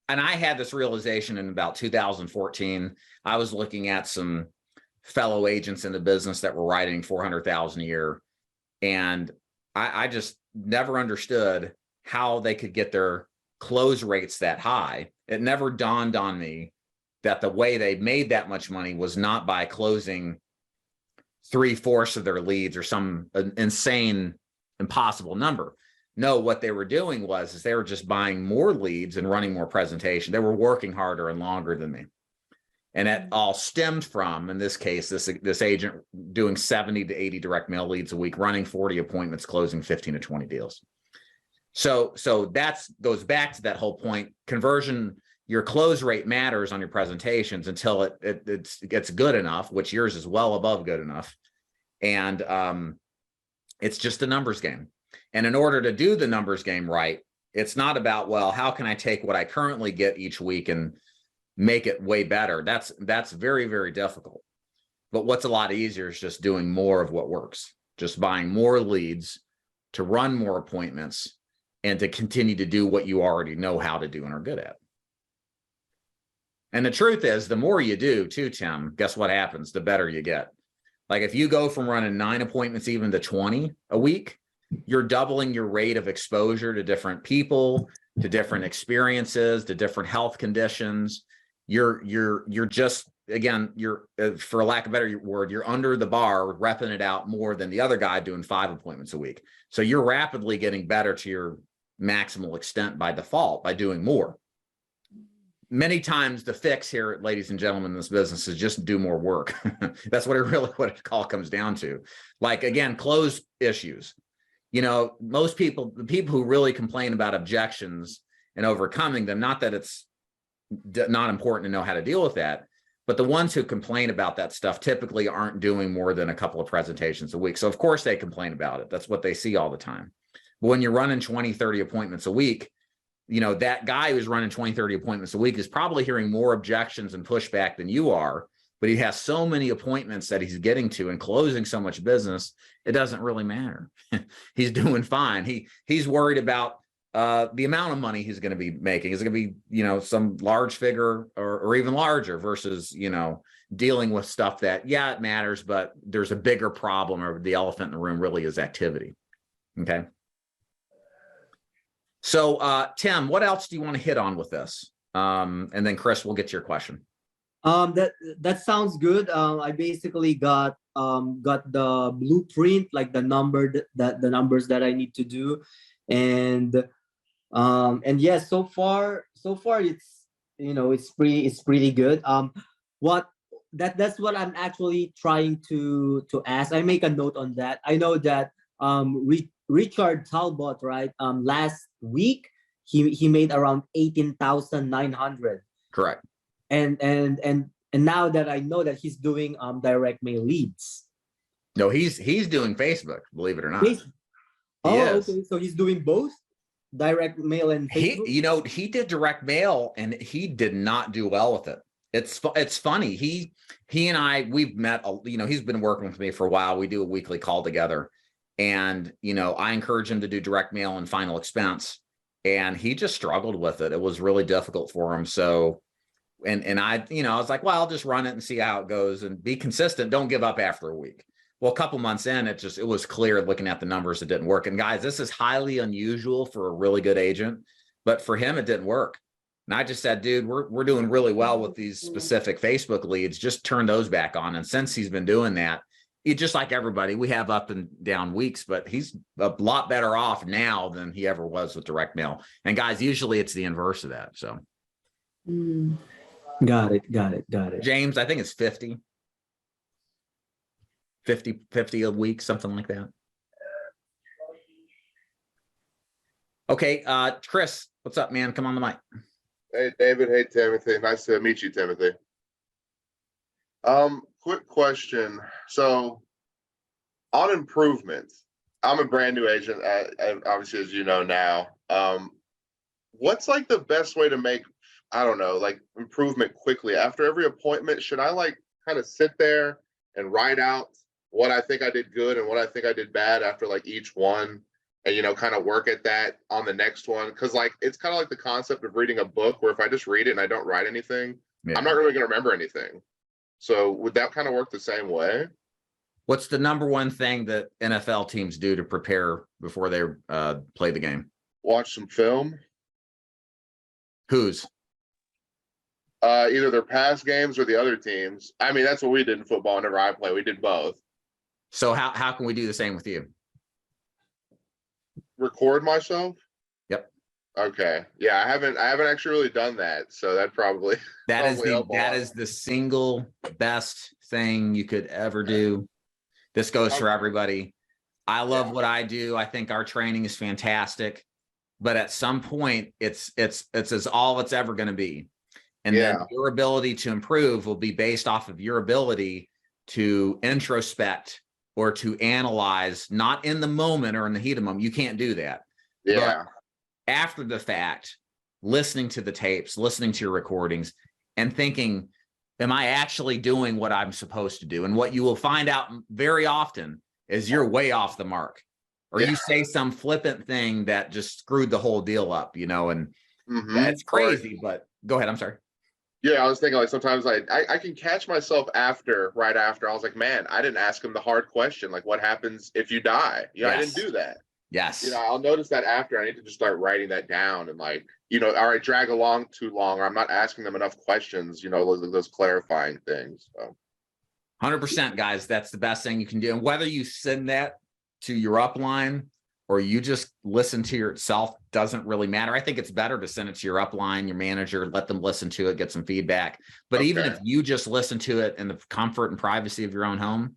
and I had this realization in about 2014. I was looking at some fellow agents in the business that were writing 400,000 a year. And I just never understood how they could get their close rates that high. It never dawned on me that the way they made that much money was not by closing 3/4 of their leads or some insane, impossible number. No, what they were doing is they were just buying more leads and running more presentation. They were working harder and longer than me. And it all stemmed from, in this case, this agent doing 70 to 80 direct mail leads a week, running 40 appointments, closing 15 to 20 deals. So that goes back to that whole point. Conversion, your close rate matters on your presentations until it's good enough, which yours is well above good enough. And it's just a numbers game. And in order to do the numbers game right, it's not about, well, how can I take what I currently get each week and make it way better? That's very, very difficult. But what's a lot easier is just doing more of what works, just buying more leads to run more appointments and to continue to do what you already know how to do and are good at. And the truth is, the more you do too, Tim, guess what happens? The better you get. Like if you go from running 9 appointments even to 20 a week, you're doubling your rate of exposure to different people, to different experiences, to different health conditions. You're just, again, you're, for lack of a better word, you're under the bar, repping it out more than the other guy doing 5 appointments a week. So you're rapidly getting better to your maximal extent by default by doing more. Many times the fix here, ladies and gentlemen, in this business is just do more work. That's what it all comes down to. Like, again, close issues. You know, most people, the people who really complain about objections and overcoming them, not that it's not important to know how to deal with that, but the ones who complain about that stuff typically aren't doing more than a couple of presentations a week. So of course they complain about it. That's what they see all the time. But when you're running 20, 30 appointments a week, you know, that guy who's running 20, 30 appointments a week is probably hearing more objections and pushback than you are, but he has so many appointments that he's getting to and closing so much business, it doesn't really matter. He's doing fine. He's worried about the amount of money he's going to be making. Is it going to be, you know, some large figure or even larger versus, you know, dealing with stuff that, yeah, it matters, but there's a bigger problem, or the elephant in the room really is activity. Okay. So, Tim, what else do you want to hit on with this? And then Chris, we'll get to your question. That sounds good. I basically got the blueprint, like the numbers that I need to do, and yes, so far it's, you know, it's pretty good. That's what I'm actually trying to ask. I make a note on that. I know that Richard Talbot, right? Last week he made around 18,900. Correct. And now that I know that he's doing direct mail leads. No, he's doing Facebook, believe it or not. Okay. So he's doing both direct mail and Facebook? He did direct mail and he did not do well with it. It's funny. He and I, we've met, you know, he's been working with me for a while. We do a weekly call together. And, you know, I encourage him to do direct mail and final expense. And he just struggled with it. It was really difficult for him. So, and I, you know, I was like, well, I'll just run it and see how it goes and be consistent. Don't give up after a week. Well, a couple months in, it was clear looking at the numbers, it didn't work. And guys, this is highly unusual for a really good agent, but for him, it didn't work. And I just said, dude, we're doing really well with these specific Facebook leads. Just turn those back on. And since he's been doing that, just like everybody, we have up and down weeks, but he's a lot better off now than he ever was with direct mail. And guys, usually it's the inverse of that. So. Got it. James, I think it's 50 a week, something like that. Okay. Chris, what's up, man? Come on the mic. Hey, David. Hey, Timothy. Nice to meet you, Timothy. Quick question. So on improvements, I'm a brand new agent, obviously, as you know now. What's like the best way to make, I don't know, like improvement quickly after every appointment? Should I like kind of sit there and write out what I think I did good and what I think I did bad after like each one, and, you know, kind of work at that on the next one? Because like, it's kind of like the concept of reading a book where if I just read it and I don't write anything, I'm not really going to remember anything. So would that kind of work the same way? What's the number one thing that NFL teams do to prepare before they play the game? Watch some film. Whose? Either their past games or the other teams. I mean, that's what we did in football whenever I play. We did both. So how can we do the same with you? Record myself? Yep. Okay. Yeah, I haven't actually really done that. So that probably that is the single best thing you could ever do. This goes for everybody. I love what I do. I think our training is fantastic. But at some point, it's as all it's ever going to be. And then your ability to improve will be based off of your ability to introspect or to analyze, not in the moment or in the heat of the moment. You can't do that. Yeah. But after the fact, listening to the tapes, listening to your recordings, and thinking, am I actually doing what I'm supposed to do? And what you will find out very often is you're way off the mark. or you say some flippant thing that just screwed the whole deal up, you know, and it's crazy, but go ahead. I'm sorry. Yeah, I was thinking like sometimes I can catch myself right after. I was like, man, I didn't ask him the hard question. Like, what happens if you die? You know, I didn't do that. Yes. You know, I'll notice that after. I need to just start writing that down and like, you know, all right, drag along too long, or I'm not asking them enough questions, you know, those clarifying things. So 100%, guys. That's the best thing you can do. And whether you send that to your upline or you just listen to yourself doesn't really matter. I think it's better to send it to your upline, your manager, let them listen to it, get some feedback. But even if you just listen to it in the comfort and privacy of your own home,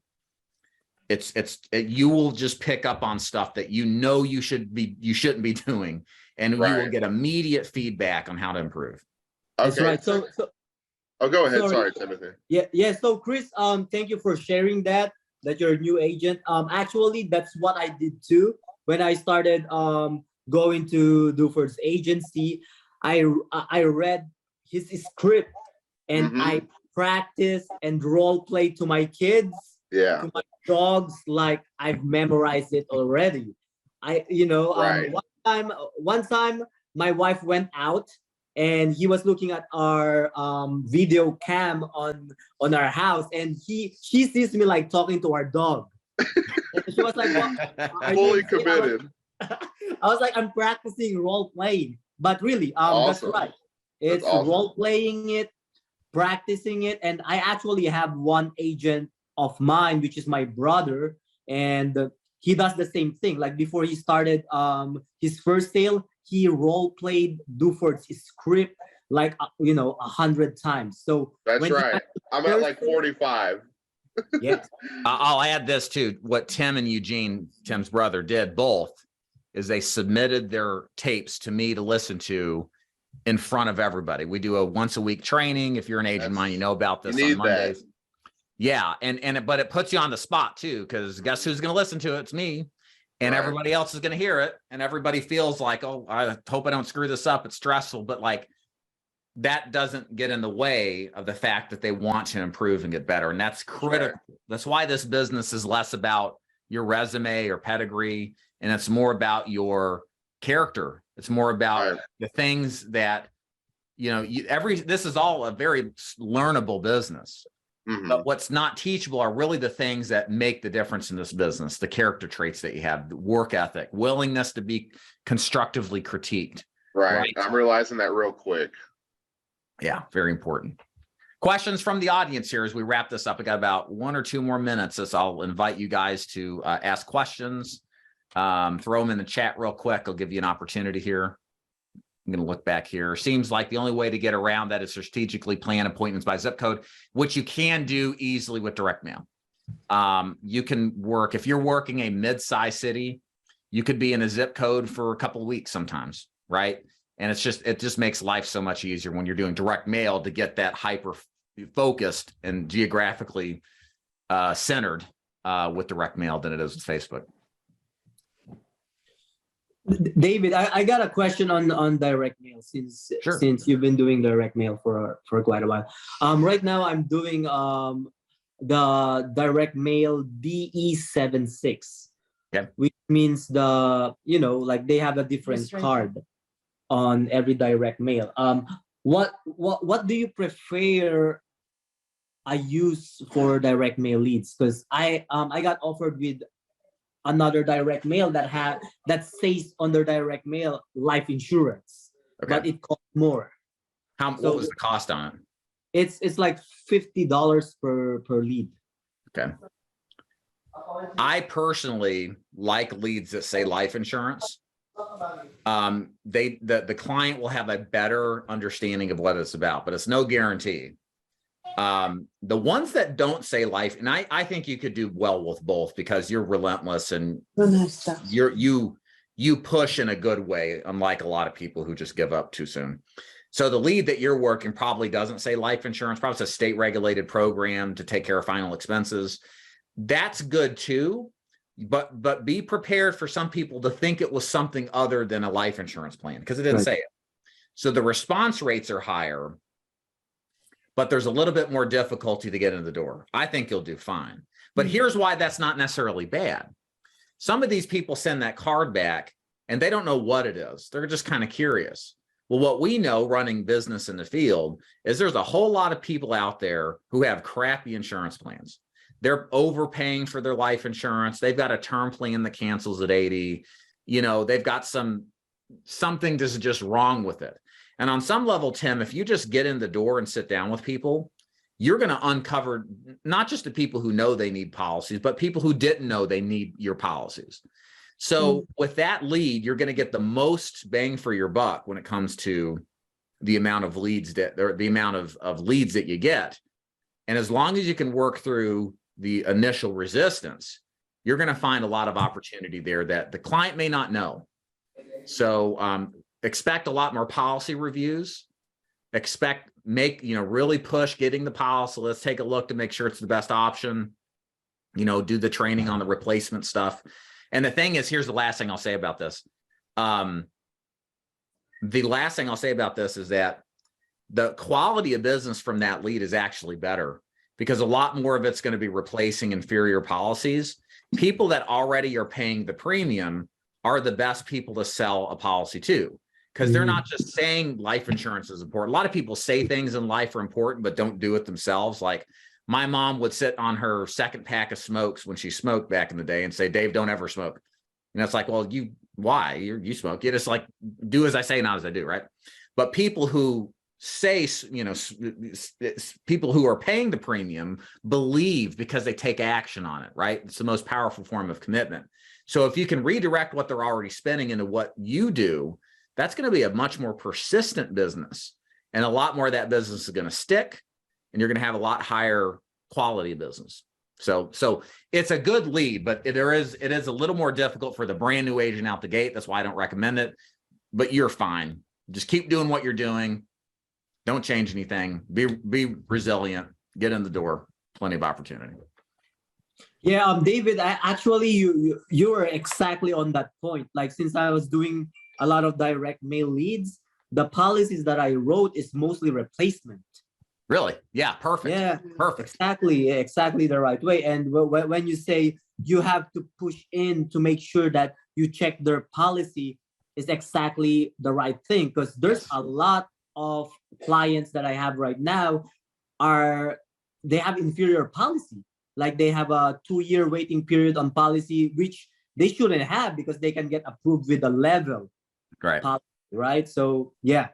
you will just pick up on stuff that you know you shouldn't be doing, and you will get immediate feedback on how to improve. That's right. So oh, go ahead. Sorry, Timothy. Yeah. So Chris, thank you for sharing that you're a new agent. Actually, that's what I did too. When I started going to Duford's agency, I read his script and I practiced and role play to my kids, to my dogs, like I've memorized it already. One time my wife went out and he was looking at our video cam on our house, and she sees me like talking to our dog. And she was like, fully committed. I was like, I'm practicing role playing, but really, awesome. that's right. It's awesome. Role playing it, practicing it, and I actually have one agent of mine, which is my brother, and he does the same thing. Like before he started his first sale, he role played Duford's script like 100 times. So that's right. I'm at like 45. Yes. I'll add this too. What Tim and Eugene, Tim's brother, did both is they submitted their tapes to me to listen to in front of everybody. We do a once a week training. If you're an agent of mine, you know about this on Mondays. That. Yeah. But it puts you on the spot too, because guess who's going to listen to it? It's me. And everybody else is going to hear it. And everybody feels like, oh, I hope I don't screw this up. It's stressful. But like, that doesn't get in the way of the fact that they want to improve and get better. And that's critical. Sure. That's why this business is less about your resume or pedigree, and it's more about your character. It's more about the things that, this is all a very learnable business. But what's not teachable are really the things that make the difference in this business, the character traits that you have, the work ethic, willingness to be constructively critiqued. Right. I'm realizing that real quick. Yeah, very important. Questions from the audience here as we wrap this up. I got about 1 or 2 more minutes, so I'll invite you guys to ask questions. Throw them in the chat real quick. I'll give you an opportunity here. I'm going to look back here. Seems like the only way to get around that is to strategically plan appointments by zip code, which you can do easily with direct mail. You can work, if you're working a mid-sized city, you could be in a zip code for a couple of weeks sometimes, right? And it just makes life so much easier when you're doing direct mail to get that hyper focused and geographically centered with direct mail than it is with Facebook. David, I got a question on direct mail since you've been doing direct mail for quite a while. Right now I'm doing the direct mail DE76, which means like they have a different card on every direct mail. What do you prefer I use for direct mail leads? Because I got offered with another direct mail that says on their direct mail life insurance, but it costs more. What was the cost on it? It's like $50 per lead. Okay. I personally like leads that say life insurance. The client will have a better understanding of what it's about, but it's no guarantee. The ones that don't say life, and I think you could do well with both because you're relentless and you push in a good way, unlike a lot of people who just give up too soon. So the lead that you're working probably doesn't say life insurance, probably it's a state regulated program to take care of final expenses. That's good too. But be prepared for some people to think it was something other than a life insurance plan because it didn't say it. So the response rates are higher, but there's a little bit more difficulty to get in the door. I think you'll do fine. But here's why that's not necessarily bad. Some of these people send that card back and they don't know what it is. They're just kind of curious. Well, what we know running business in the field is there's a whole lot of people out there who have crappy insurance plans. They're overpaying for their life insurance. They've got a term plan that cancels at 80. You know, they've got something that's just wrong with it. And on some level, Tim, if you just get in the door and sit down with people, you're going to uncover not just the people who know they need policies, but people who didn't know they need your policies. So with that lead, you're going to get the most bang for your buck when it comes to the amount of leads or the amount of leads that you get. And as long as you can work through the initial resistance, you're going to find a lot of opportunity there that the client may not know. So expect a lot more policy reviews. Really push getting the policy. Let's take a look to make sure it's the best option. Do the training on the replacement stuff. And the thing is, here's the last thing I'll say about this. The last thing I'll say about this is that the quality of business from that lead is actually better because a lot more of it's going to be replacing inferior policies. People that already are paying the premium are the best people to sell a policy to, because they're not just saying life insurance is important. A lot of people say things in life are important, but don't do it themselves. Like my mom would sit on her second pack of smokes when she smoked back in the day and say, Dave, don't ever smoke. It's like, well, why? You smoke. You just like do as I say, not as I do, right? But people who say, people who are paying the premium believe because they take action on it, right? It's the most powerful form of commitment. So if you can redirect what they're already spending into what you do, that's going to be a much more persistent business, and a lot more of that business is going to stick, and you're going to have a lot higher quality business. So it's a good lead, but it is a little more difficult for the brand new agent out the gate. That's why I don't recommend it, but you're fine. Just keep doing what you're doing. Don't change anything. Be resilient. Get in the door. Plenty of opportunity. Yeah, David, you were exactly on that point. Like, since I was doing a lot of direct mail leads, the policies that I wrote is mostly replacement. Really? Yeah, perfect. Yeah, perfect. Exactly the right way. And when you say you have to push in to make sure that you check their policy is exactly the right thing, because there's a lot of clients that I have right now they have inferior policy. Like they have a 2-year waiting period on policy, which they shouldn't have because they can get approved with a level. Right. Policy, right. So yeah,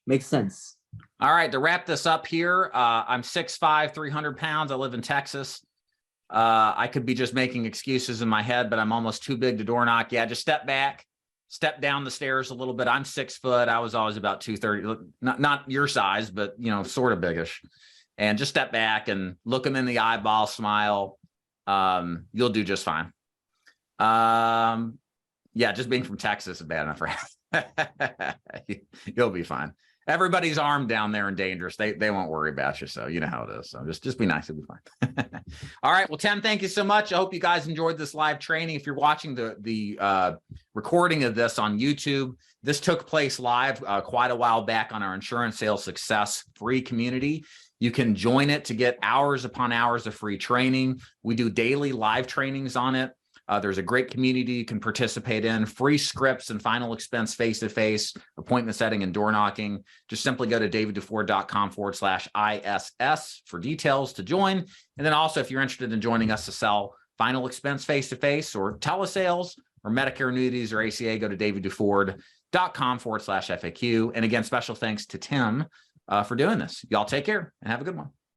makes sense. All right. To wrap this up here, I'm 6'5", 300 pounds. I live in Texas. I could be just making excuses in my head, but I'm almost too big to door knock. Yeah, just step back, step down the stairs a little bit. I'm 6 foot. I was always about 230, not your size, but sort of biggish. And just step back and look them in the eyeball, smile. You'll do just fine. Yeah, just being from Texas is bad enough for you'll be fine. Everybody's armed down there and dangerous. They won't worry about you. So you know how it is. So just be nice. It'll be fine. All right. Well, Tim, thank you so much. I hope you guys enjoyed this live training. If you're watching the recording of this on YouTube, this took place live quite a while back on our Insurance Sales Success free community. You can join it to get hours upon hours of free training. We do daily live trainings on it. There's a great community you can participate in, free scripts and final expense face-to-face, appointment setting and door knocking. Just simply go to davidduford.com/ISS for details to join. And then also, if you're interested in joining us to sell final expense face-to-face or telesales or Medicare annuities or ACA, go to davidduford.com/FAQ. And again, special thanks to Tim for doing this. Y'all take care and have a good one.